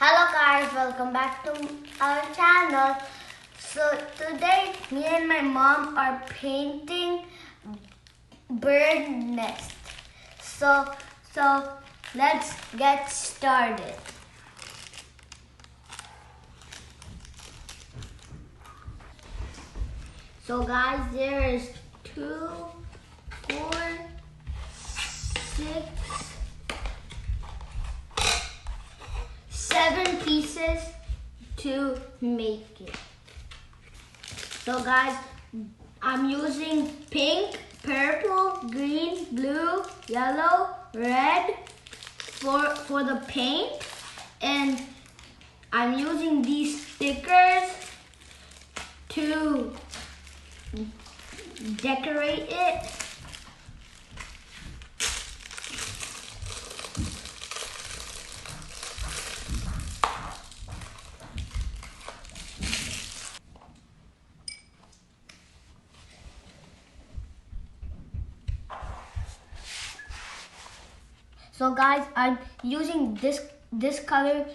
Hello guys, welcome back to our channel. So today me and my mom are painting bird nest. So let's get started. So guys, there is 2, 4, 6, 7 pieces to make it. So guys, I'm using pink, purple, green, blue, yellow, red for the paint, and I'm using these stickers to decorate it. So guys, I'm using this color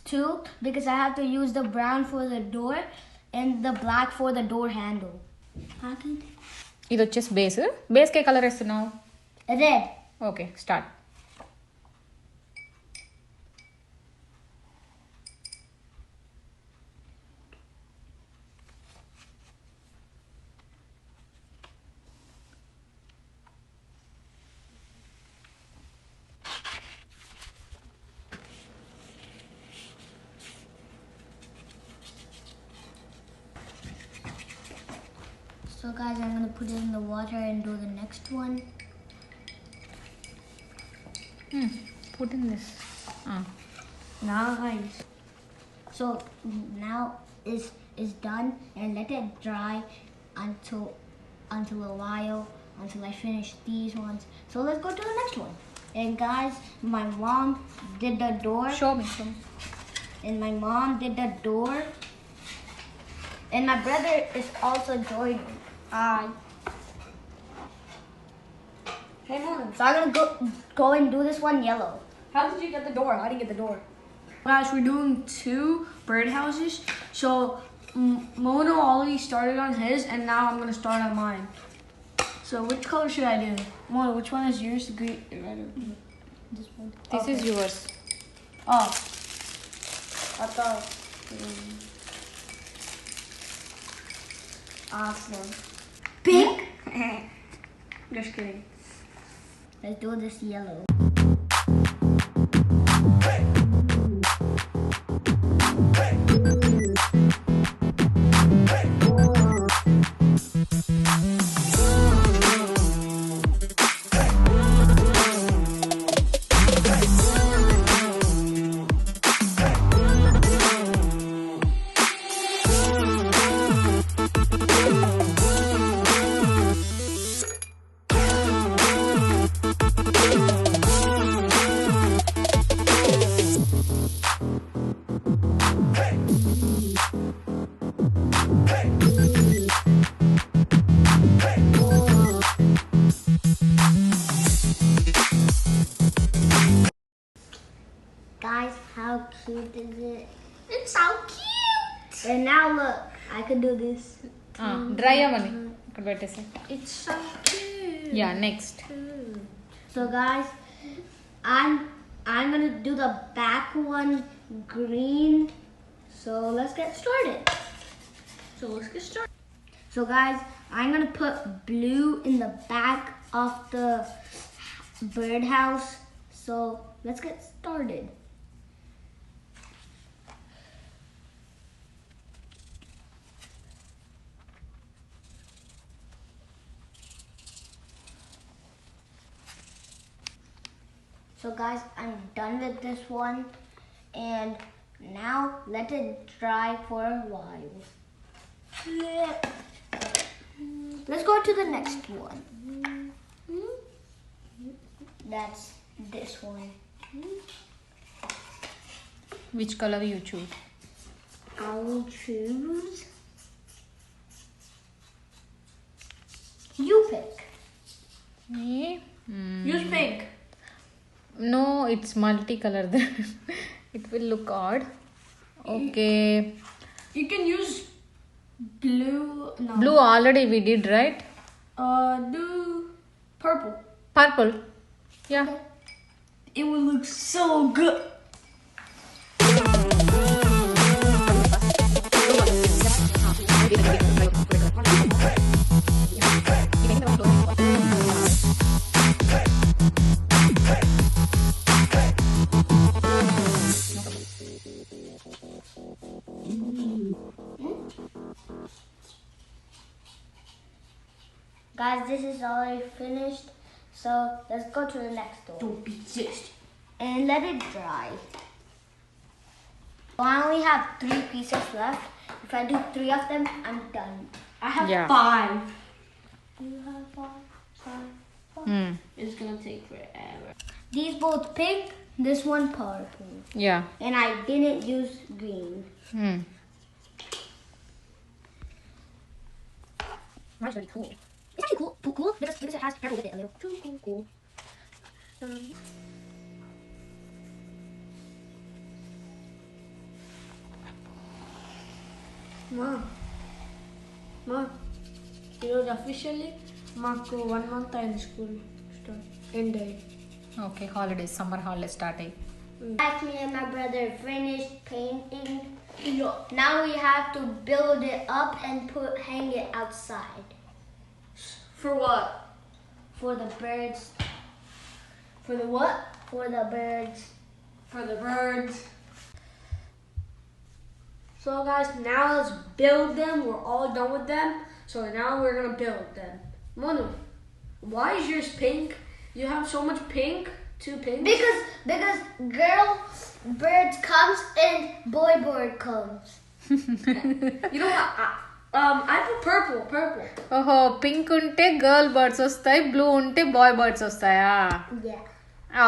too because I have to use the brown for the door and the black for the door handle. ఇది వచ్చేసి base కే colour వేస్తున్నావు? Red. Okay, start. So guys, I'm gonna put it in the water and do the next one. Put in this. Nice. So now is done, and let it dry until a while until I finish these ones. So let's go to the next one. And guys, my mom did the door. Show me. And my mom did the door. And my brother is also joining. Hey, Mom. So I'm gonna go and do this one yellow. How did you get the door? How do you get the door? Guys, we're doing 2 birdhouses. So Mono already started on his, and now I'm gonna start on mine. So which color should I do? Mono, which one is yours? The green, red, or blue? This one. This is yours. Oh, I thought. Awesome. Pink. Just kidding. Let's do this yellow. Guys, how cute is it? It's so cute. And now look, I can do this. Dry అవ్వని ఇక్కడ పెట్టేసి. It's so cute. Yeah, next. So guys, I'm gonna do the back one green. So let's get started. So guys, I'm gonna put blue in the back of the birdhouse. So let's get started. So guys, I'm done with this one, and now let it dry for a while. Let's go to the next one. That's this one. Which colour you choose? I will choose. You pick. Me? Use pink. No, it's multicolor. It will look odd. Okay. You can use blue. No. Blue already we did, right? Do purple. Purple. Yeah. It would look so good. Guys, this is already finished. So let's go to the next door. Don't be just. And let it dry. So I only have 3 pieces left. If I do 3 of them, I'm done. I have Yeah. 5. You have 5. It's gonna take forever. These both pink, this one purple. Yeah. And I didn't use green. That's really cool. It's actually cool because it has purple with it a little. Cool. Ma, ఈరోజు officially మాకు 1 month అయింది school end day. Okay, holidays, summer holidays starting. Like me and my brother finished painting. Now we have to build it up and hang it outside. For what? For the birds. For the what? For the birds. For the birds. So guys, now let's build them. We're all done with them. So now we're gonna build them. Monu, why is yours pink? You have so much pink. 2 pinks. Because girl bird comes and boy bird comes. You know what? I put purple. ఓహో pink ఉంటే girl birds వస్తాయి, blue ఉంటే bye birds వస్తాయా? Yeah.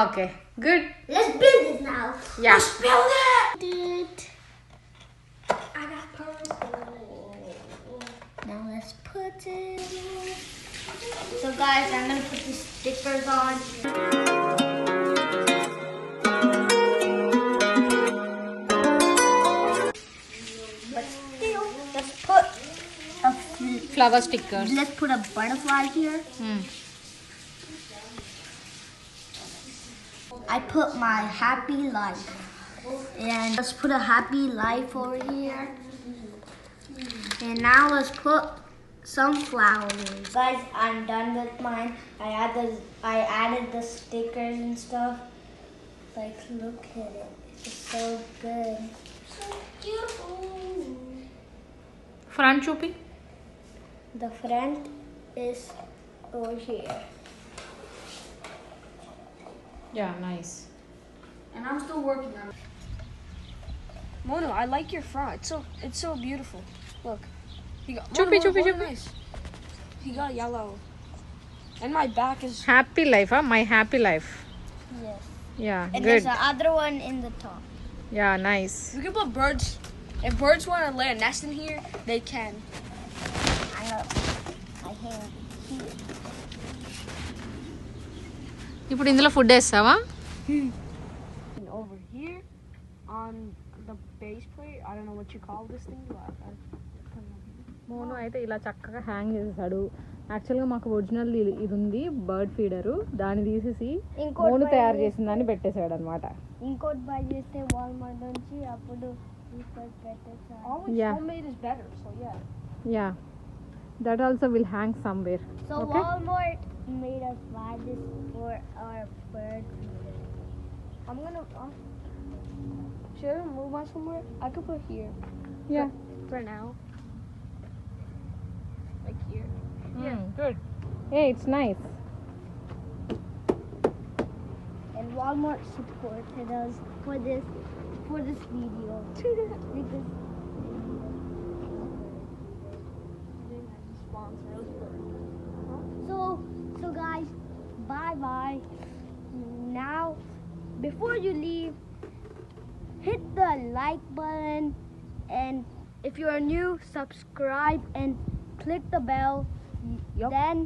Okay good. Let's build it now. Yeah. Let's build it. I got purple. Now let's put it on. So guys, I'm gonna put the stickers on. Let's put a flower stickers. let's put a butterfly here. I put my happy life. And let's put a happy life over here. And now let's put some flowers. Guys, I'm done with mine. I added the stickers and stuff. Like, look at it. It's so good. So beautiful. Front చూపి. The front is over here. Yeah nice. And I'm still working on it. Mono, I like your front. It's so beautiful. Look. He got Chupi, Mono, chupi, Mono, chupi. nice. He got yellow. And my back is happy life, my happy life. Yes. Yeah And good. there's the other one in the top. Yeah nice. we can put birds. If birds want to lay a nest in here, they can. I have my hand here. ఇప్పుడు ఇందులో food వేస్తావా? And over here on the base plate, I don't know what you call this thing, but Monu అయితే ఇలా చక్కగా hang చేసేసాడు. యాక్చువల్గా మాకు original ఇది ఉంది బర్డ్ ఫీడరు, దాన్ని తీసేసి మోను తయారు చేసిందని పెట్టేశాడు అనమాట. ఇంకోటి బై చేస్తే వాల్మార్ట్ నుంచి అప్పుడు పెట్టేసారు. always Yeah. homemade is better. So yeah. Yeah that also will hang somewhere. So Walmart made us buy this for our bird feeder. I'm gonna. Should I move on somewhere? I could put here. Yeah For now. Like here. Good. A it's nice. And Walmart supported us for this video. Because so guys, bye. Now, before you leave, hit the like button, and if you are new, subscribe and click the bell. Then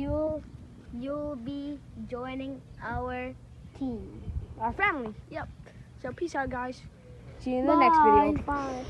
you'll be joining our team, our family. Yep. So peace out, guys. See you in the next video. Bye.